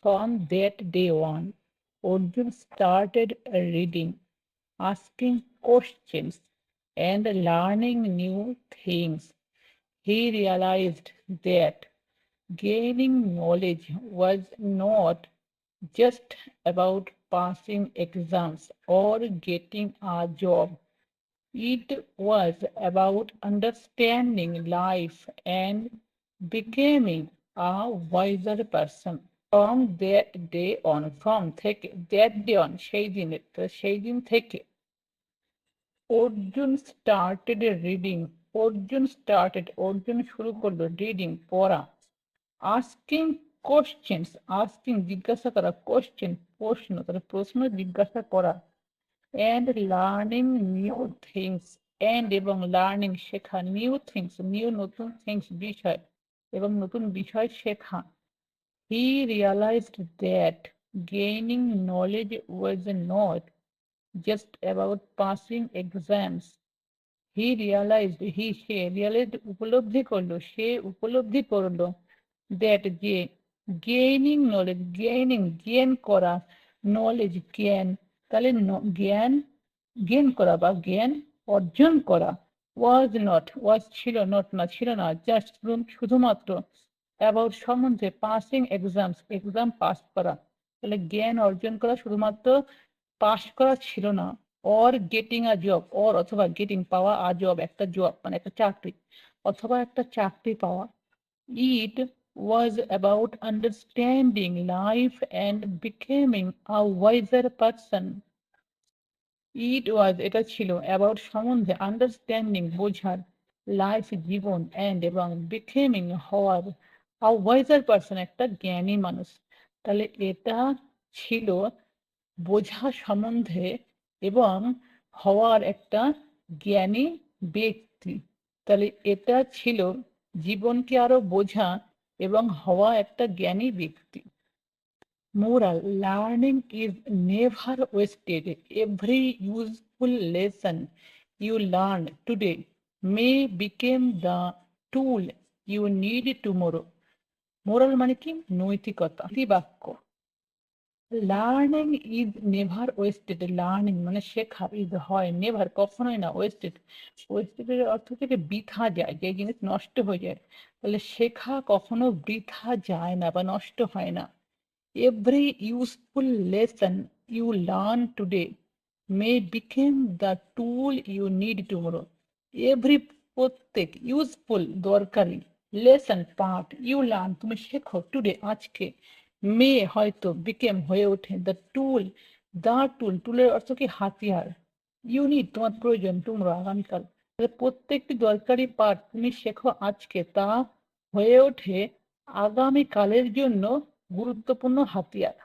From that day on, Arjun started reading, asking questions, and learning new things. He realized that gaining knowledge was not just about passing exams or getting a job. It was about understanding life and becoming a wiser person. From that day on, সেই দিন থেকে অর্জুন শুরু করলো reading, পড়া, asking questions, জিজ্ঞাসা করা, question প্রশ্ন, তাহলে প্রশ্ন জিজ্ঞাসা করা, and learning new things, and এবং লার্নিং শেখা, নতুন থিংস বিষয়, এবং নতুন বিষয় শেখা। He realized that gaining knowledge was not just about passing exams. উপলব্ধি করলো that যে জ্ঞান করা, নলেজ জ্ঞান, তাহলে জ্ঞান করা বা জ্ঞান অর্জন করা ছিল না জাস্ট শুধুমাত্র অ্যাবাউট সম্বন্ধে পাসিং এক্সাম পাস করা, তাহলে জ্ঞান অর্জন করা শুধুমাত্র পাস করা ছিল না, অর গেটিং আ জব, অথবা গেটিং পাওয়া, আ জব একটা জব মানে একটা চাকরি, অথবা একটা চাকরি পাওয়া। It was about understanding life and becoming a wiser person. এটা ছিল অ্যাবাউট সম্বন্ধে, আন্ডারস্ট্যান্ডিং বোঝার, লাইফ জীবন, অ্যান্ড এবং বিকেমিং হওয়ার, আ ওয়াইজার পারসন একটা জ্ঞানী মানুষ। তাহলে এটা ছিল বোঝা সম্বন্ধে এবং হওয়ার একটা জ্ঞানী ব্যক্তি। তাহলে এটা ছিল জীবনকে আরো বোঝা এবং হওয়া একটা জ্ঞানী ব্যক্তি। Moral: learning is never wasted. Every useful lesson you learn today may become the tool you need tomorrow. Moral মানে কি? নৈতিকতা, বাক্য। Learning is never wasted, learning মানে শেখা, ইজ হয় নেভার কখনোই না, ওয়েস্টেডের অর্থ থেকে বৃথা যায়, যে জিনিস নষ্ট হয়ে যায়, তাহলে শেখা কখনো বৃথা যায় না বা নষ্ট হয় না। Every useful lesson you learn today may become the tool you need tomorrow. Every প্রত্যেক, ইউজফুল দরকারি, লেসন পাঠ, ইউ লার্ন তুমি শেখো, টুডে আজকে, মে হয়তো, বিকেম হয়ে ওঠে, দ্য টুলের অর্থ কি? হাতিয়ার। ইউনিট তোমার প্রয়োজন, তোমরা আগামীকাল, প্রত্যেকটি দরকারি পাঠ তুমি শেখো আজকে, তা হয়ে ওঠে আগামীকালের জন্য গুরুত্বপূর্ণ হাতিয়ার।